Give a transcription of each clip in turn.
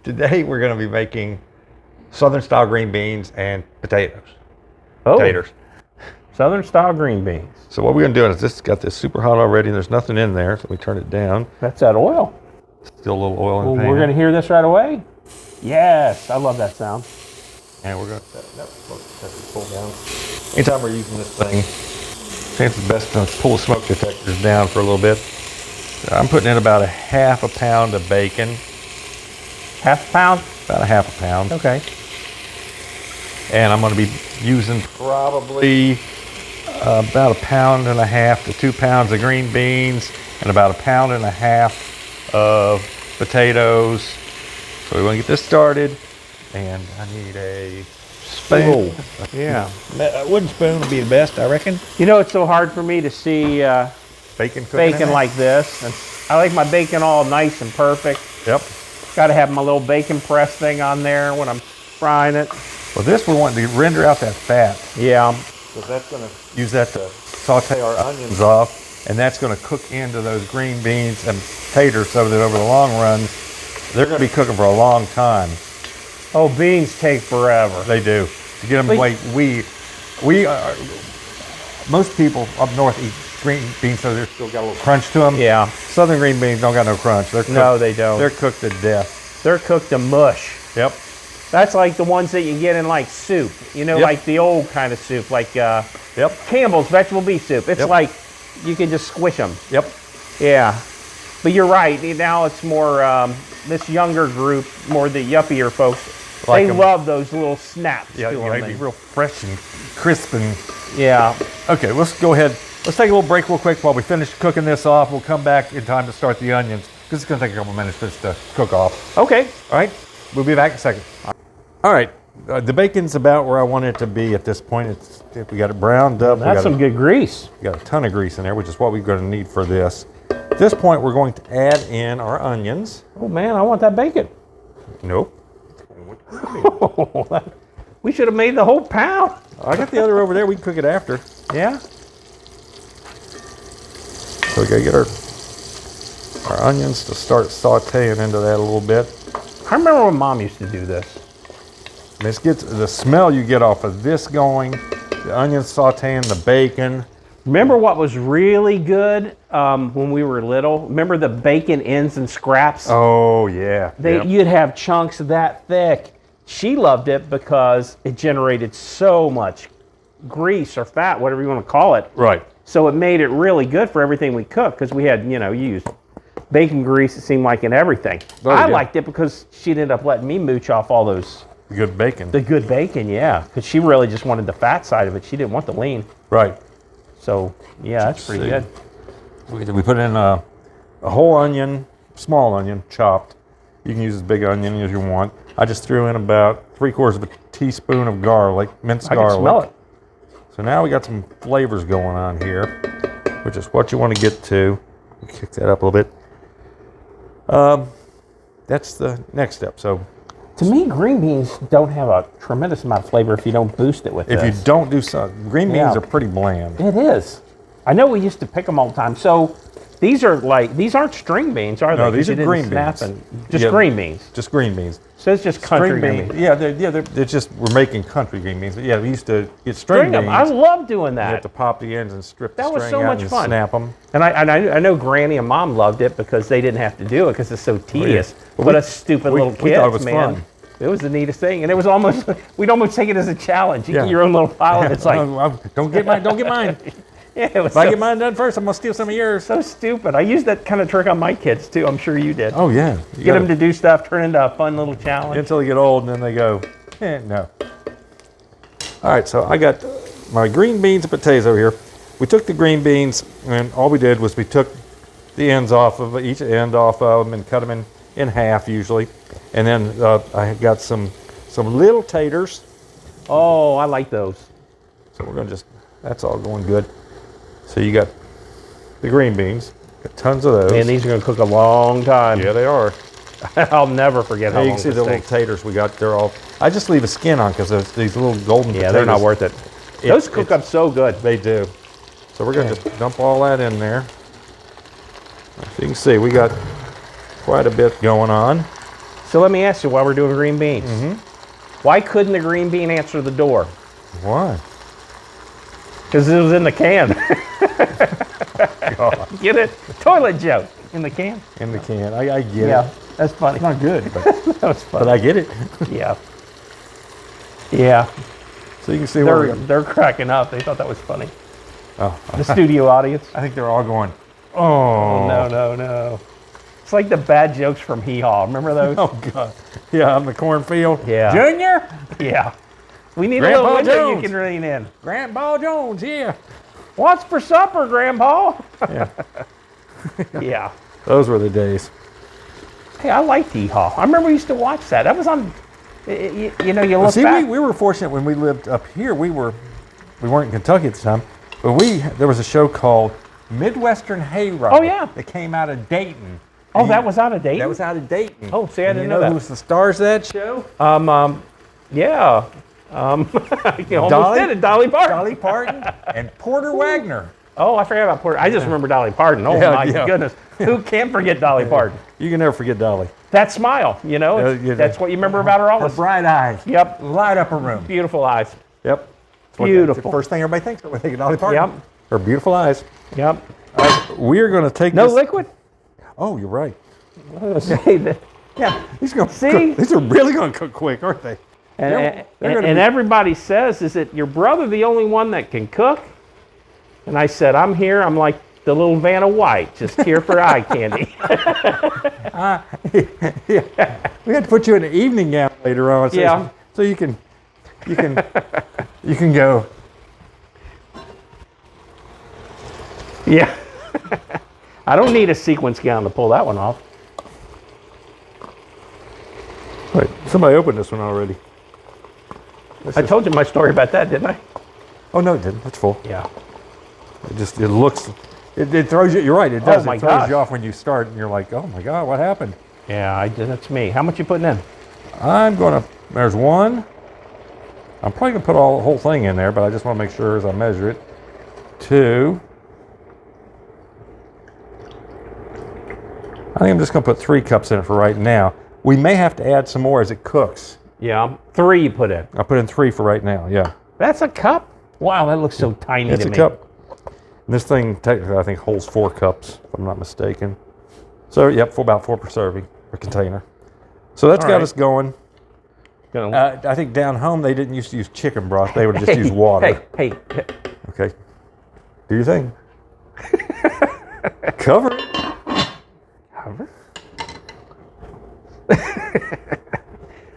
Today we're going to be making Southern style green beans and potatoes. Oh, Taters. Southern style green beans. So what we're going to do is this got this super hot already and there's nothing in there. So we turn it down. That's that oil. Still a little oil in the Well, pan. we're going to hear this right away. Yes, I love that sound. And we're going to pull down. Anytime we're using this thing, chances best to pull the smoke detectors down for a little bit. I'm putting in about a half a pound of bacon. Half a pound? About a half a pound. Okay. And I'm going to be using probably about 1.5 pounds to 2 pounds of green beans and about 1.5 pounds of potatoes. So we want to get this started, and I need a spoon. Yeah. A wooden spoon would be the best, I reckon. You know, it's so hard for me to see Bacon like this. And I like my bacon all nice and perfect. Yep. Got to have my little bacon press thing on there when I'm frying it. Well, this we want to render out that fat. Yeah. Because that's going to use that to saute our onions off, and that's going to cook into those green beans and taters so that over the long run, they're going to be cooking for a long time. Oh, beans take forever. They do. To get them the way we are, most people up north eat green beans so they've still got a little crunch to them. Yeah. Southern green beans don't got no crunch. They're cooked, No, they don't. They're cooked to death. They're cooked to mush. Yep. That's like the ones that you get in like soup. You know, Yep. like the old kind of soup, like Yep. Campbell's vegetable beef soup. It's Yep. like you can just squish them. Yep. Yeah. But you're right. Now it's more this younger group, more the yuppier folks. Like they 'em. love those little snaps Yeah, to you them. gotta be real fresh and crisp and. Yeah. Okay, let's go ahead. Let's take a little break real quick while we finish cooking this off. We'll come back in time to start the onions because it's going to take a couple minutes for this to cook off. Okay. All right, we'll be back in a second. All right, the bacon's about where I want it to be at this point. We got it browned up. That's some good grease. We got a ton of grease in there, which is what we're going to need for this. At this point, we're going to add in our onions. Oh man, I want that bacon. Nope. We should have made the whole pound. I got the other over there. We can cook it after. Yeah. So we got to get our onions to start sauteing into that a little bit. I remember when Mom used to do this. This gets the smell you get off of this going, the onions sauteing, the bacon. Remember what was really good when we were little? Remember the bacon ends and scraps? Oh yeah. Yep. You'd have chunks that thick. She loved it because it generated so much grease or fat, whatever you want to call it. Right. So it made it really good for everything we cooked because we had, you used bacon grease, it seemed like in everything. Oh, I yeah. liked it because she'd end up letting me mooch off all those. Good bacon. The good bacon, yeah. Because she really just wanted the fat side of it. She didn't want the lean. Right. So, yeah, that's pretty good. We put in a whole onion, small onion, chopped. You can use as big onion as you want. I just threw in about 3/4 of a teaspoon of garlic, minced garlic. I can smell it. So now we got some flavors going on here, which is what you want to get to. Kick that up a little bit. That's the next step. So To me, green beans don't have a tremendous amount of flavor if you don't boost it with if this. you don't do something, green beans Yeah. are pretty bland. It is. I know we used to pick them all the time. So these aren't string beans, are they? No, these 'Cause are you green didn't snap beans. and- just Yeah. green beans. Just green beans. So it's just country green beans. Yeah, they're just, we're making country green beans. But yeah, we used to get string String them. beans. I love doing You have that. to pop the ends and strip the That was string so out much and fun. snap them. And I know Granny and Mom loved it because they didn't have to do it because it's so tedious. Well, But we- us stupid we- little we kids, thought it was man. fun. It was the neatest thing, and it was almost we'd almost take it as a challenge. You Yeah. get your own little pile, and it's like, don't get mine. Don't get mine. yeah, it was If I so, get mine done first, I'm gonna steal some of yours. so stupid. I used that kind of trick on my kids too. I'm sure you did. Oh yeah. You Get them gotta- to do stuff, turn into a fun little challenge. until they get old, and then they go, no. All right, so I got my green beans and potatoes over here. We took the green beans, and all we did was we took the ends off of each end off of them and cut them in half usually, and then I got some little taters. Oh, I like those. So we're gonna that's all going good. So you got the green beans, got tons of those. Man, these are going to cook a long time. Yeah, they are. I'll never forget how Now you long can see this the little takes. taters we got. They're all. I just leave a skin on because these little golden Yeah, potatoes. they're not worth it. Those cook it's- up so good. They do. So we're gonna just dump all that in there. So you can see we got quite a bit going on. So let me ask you while we're doing green beans. Why couldn't the green bean answer the door? Why? Because it was in the can. God. Get it? Toilet joke. In the can? In the can. I get Yeah, it. that's funny. It's not good, but, That was funny. but I get it. Yeah. Yeah. So you can see where They're cracking up. They thought that was funny. Oh, The studio audience. I think they're all going, Oh, no. It's like the bad jokes from Hee Haw. Remember those? oh, God. Yeah, on the cornfield. Yeah. Junior? Yeah. We need a Grandpa little window Jones. you can rein in. Grandpa Jones, yeah. What's for supper, Grandpa? Yeah. Yeah. Those were the days. Hey, I liked Hee Haw. I remember we used to watch that. That was on, you look See, back. we were fortunate when we lived up here. We weren't in Kentucky at the time, but there was a show called Midwestern Hayride. Oh, yeah. That came out of Dayton. Oh, that was out of date? That was out of Dayton. Oh, see, I And didn't you know that. who was the stars of that show? Yeah. You almost did it, Dolly Parton. Dolly Parton and Porter Wagner. Oh, I forgot about Porter. I just remember Dolly Parton. Oh, Yeah, my yeah. goodness. Who can't forget Dolly Parton? You can never forget Dolly. That smile, Yeah, that's what you remember about her Her always. bright eyes. Yep. Light up a room. Beautiful eyes. Yep. That's the Beautiful. first thing everybody thinks of when they think of Dolly Parton. Yep. Her beautiful eyes. Yep. We're going to take No this. liquid? Oh, you're right. I was gonna say that. Yeah, these are See? These are really going to cook quick, aren't they? And, They're gonna and be- everybody says, is it your brother the only one that can cook? And I said, I'm here. I'm like the little Vanna White, just here for eye candy. Yeah. We had to put you in an evening gown later on, so, Yeah. so you can go. Yeah. I don't need a sequence gown to pull that one off. Wait, somebody opened this one already. I told you my story about that, didn't I? Oh no, it didn't. It's full. Yeah. It looks. It throws you. You're right. It does. Oh, my it throws gosh. you off when you start, and you're like, oh my God, what happened? Yeah, that's me. How much you putting in? I'm gonna. There's one. I'm probably gonna put the whole thing in there, but I just want to make sure as I measure it. 2. I think I'm just gonna put 3 cups in it for right now. We may have to add some more as it cooks. Yeah, 3 you put in. I'll put in 3 for right now. Yeah, That's a cup? Wow, that looks so tiny it's to a me. cup. And this thing technically I think holds 4 cups, if I'm not mistaken. So yep, for about 4 per serving per container. So that's All got right. us going. Gonna- I think down home they didn't used to use chicken broth; they would just use water. Hey. Okay, do your thing. Cover it.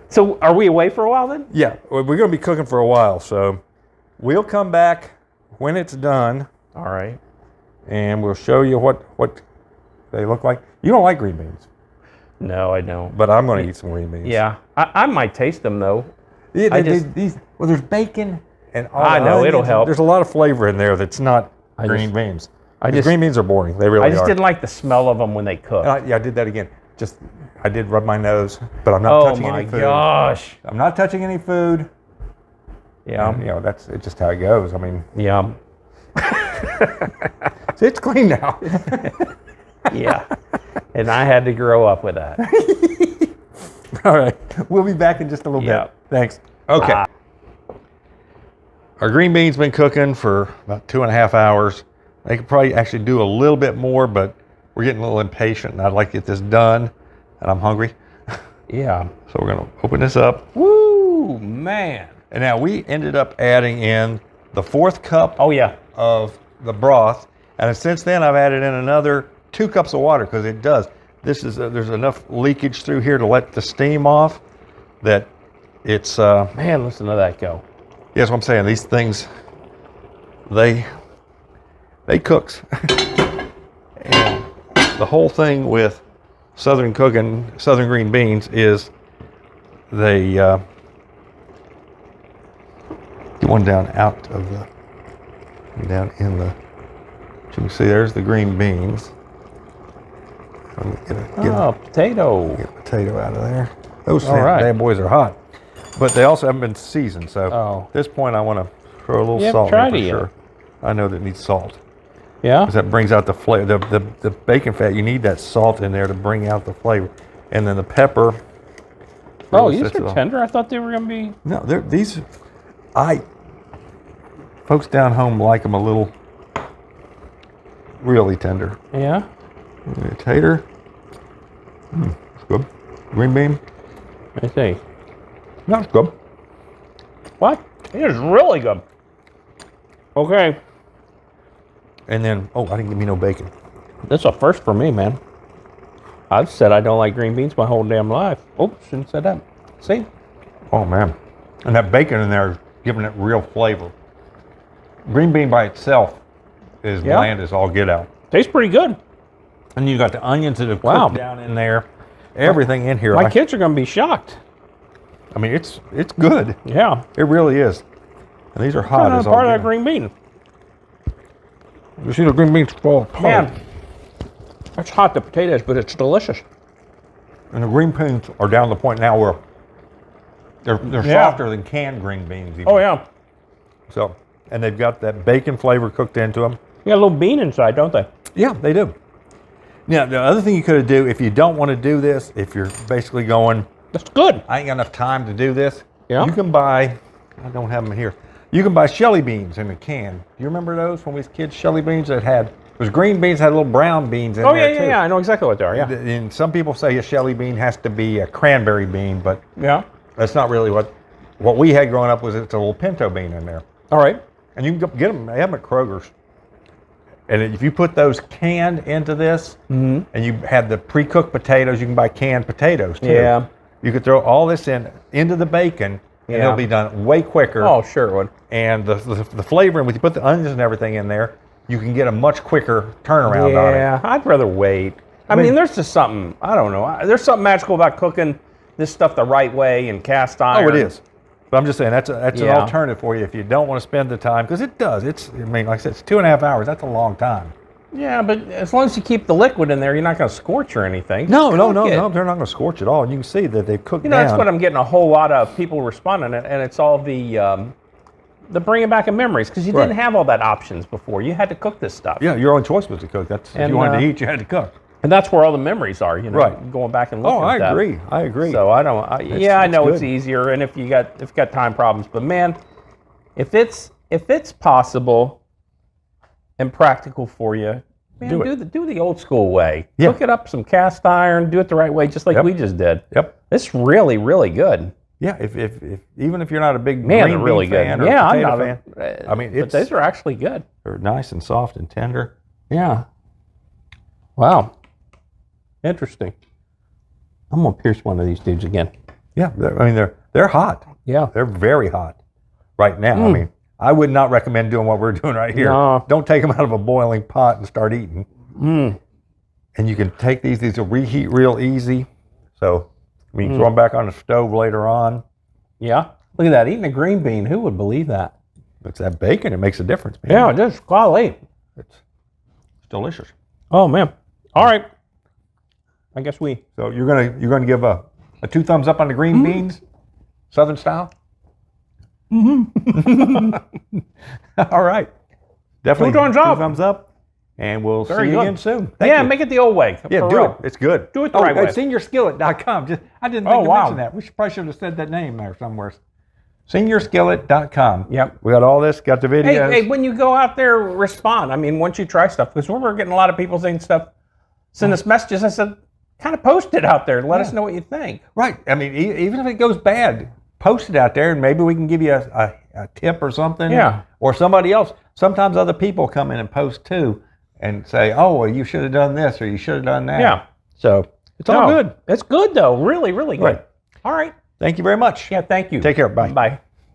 So are we away for a while then? Yeah, we're going to be cooking for a while, so we'll come back when it's done, All right. and we'll show you what they look like. You don't like green beans, No, I don't. but I'm going to eat some green beans. Yeah, I might taste them though. Yeah, I just- well, there's bacon and all I the know, onions. it'll help. There's a lot of flavor in there that's not I green just- beans. I 'Cause just- green beans are boring. They really I just are. didn't like the smell of them when they cook. Yeah, I did that again. I did rub my nose, but I'm not Oh touching my any food. gosh. I'm not touching any food. Yeah. You know, that's it's just how it goes. I mean, Yeah. see, it's clean now. Yeah. And I had to grow up with that. All right, we'll be back in just a little Yeah. bit. Thanks. Okay. Bye. Our green beans been cooking for about 2.5 hours. They could probably actually do a little bit more, but we're getting a little impatient, and I'd like to get this done, and I'm hungry. Yeah. So we're gonna open this up. Woo, man. And now we ended up adding in the 4th cup Oh yeah. of the broth, and since then I've added in another 2 cups of water because it does. This is there's enough leakage through here to let the steam off that it's. Man, listen to that go. Yes, what I'm saying. These things, they cooks. And the whole thing with Southern cooking, Southern green beans is they get one down out of down in the. You can see there's the green beans. Let me get Potato. a potato out of there. Those All right. bad boys are hot, but they also haven't been seasoned. So Oh. at this point, I want to throw a little You haven't salt tried in it for yet. sure. I know that it needs salt Yeah. because that brings out the flavor. The bacon fat, you need that salt in there to bring out the flavor, and then the pepper. Oh, really these sets it are off. tender. I thought they were going to be. No, folks down home like them a little really tender. Yeah. Tater. It's good. Green bean. I see. No, it's good. What? It is really good. Okay. And then, I didn't give me no bacon. This is a first for me, man. I've said I don't like green beans my whole damn life. Oops, shouldn't have said that. See? Oh, man. And that bacon in there is giving it real flavor. Green bean by itself is bland as all get out. Tastes pretty good. And you got the onions that have Wow. cooked down in there. Everything in here. My kids are going to be shocked. I mean, it's good. Yeah. It really is. And these are hot Kind as of all part of get that out. green bean. You see the green beans fall apart. Man, that's hot, the potatoes, but it's delicious. And the green beans are down to the point now where they're Yeah. softer than canned green beans. Even. Oh, yeah. So, and they've got that bacon flavor cooked into them. You got a little bean inside, don't they? Yeah, they do. Now, the other thing you could do, if you don't want to do this, if you're basically going, That's good. I ain't got enough time to do this, Yeah. you can buy, I don't have them here, you can buy Shelly beans in a can. Do you remember those when we was kids, Shelly beans that had, those green beans had little brown beans in Oh, there yeah, too. yeah. I know exactly what they are, yeah. And some people say a Shelly bean has to be a cranberry bean, but Yeah. that's not really what we had growing up was it's a little pinto bean in there. All right. And you can go get them, they have them at Kroger's. And if you put those canned into this, and you have the pre-cooked potatoes, you can buy canned potatoes too. Yeah. You could throw all this into the bacon, and Yeah. it'll be done way quicker. Oh, sure it would. And the flavoring, when you put the onions and everything in there, you can get a much quicker turnaround on it. Yeah, I'd rather wait. I mean, there's just something, I don't know. There's something magical about cooking this stuff the right way in cast iron. Oh, it is. But I'm just saying that's an Yeah. alternative for you if you don't want to spend the time, because it does. I mean, like I said, it's 2.5 hours. That's a long time. Yeah, but as long as you keep the liquid in there, you're not going to scorch or anything. No, Just no, cook no, it. no. They're not going to scorch at all. And you can see that they've cooked You know, down. that's what I'm getting a whole lot of people responding, and it's all the bringing back of memories, because you Right. didn't have all that options before. You had to cook this stuff. Yeah, your own choice was to cook. That's if And, you wanted to eat, you had to cook. And that's where all the memories are, you know, Right. going back and looking Oh, I at that. agree. I agree. So I don't. I know good. it's easier, and if you got time problems, but man, if it's possible and practical for you, man, Do it. do the old school way. Yeah. Cook it up some cast iron. Do it the right way, just like Yep. we just did. Yep. It's really, really good. Yeah. If even if you're not a big Man, green they're really bean fan good. or Yeah, I'm potato not. fan, I mean, but those are actually good. they're nice and soft and tender. Yeah. Wow. Interesting. I'm gonna pierce one of these dudes again. Yeah. They're hot. Yeah. They're very hot right now. I mean, I would not recommend doing what we're doing right here. No. Don't take them out of a boiling pot and start eating. And you can take these will reheat real easy. So we can throw them back on the stove later on. Yeah. Look at that. Eating a green bean. Who would believe that? It's that bacon. It makes a difference, man. Yeah, it is. Golly. It's delicious. Oh man. All right. I guess we. So you're gonna give a 2 thumbs up on the green beans, Southern style. All right. Definitely 2 thumbs up. 2 thumbs up, and we'll Very see you good. again soon. Thank Yeah, you. make it the old way. Yeah, for do real. it. It's good. Do it the right way. SeniorSkillet.com. I didn't Oh, think to wow. mention that. We probably should have said that name there somewhere. SeniorSkillet.com. Yep. We got all this. Got the videos. Hey, when you go out there, respond. I mean, once you try stuff, because we're getting a lot of people saying stuff, send us messages. I said, kind of post it out there and let us know what you think. Right. I mean, even if it goes bad, post it out there, and maybe we can give you a tip or something. Yeah. Or somebody else. Sometimes other people come in and post too, and say, "Oh, well, you should have done this or you should have done that." Yeah. So it's all good. It's good though. Really, really good. Right. All right. Thank you very much. Yeah. Thank you. Take care. Bye. Bye.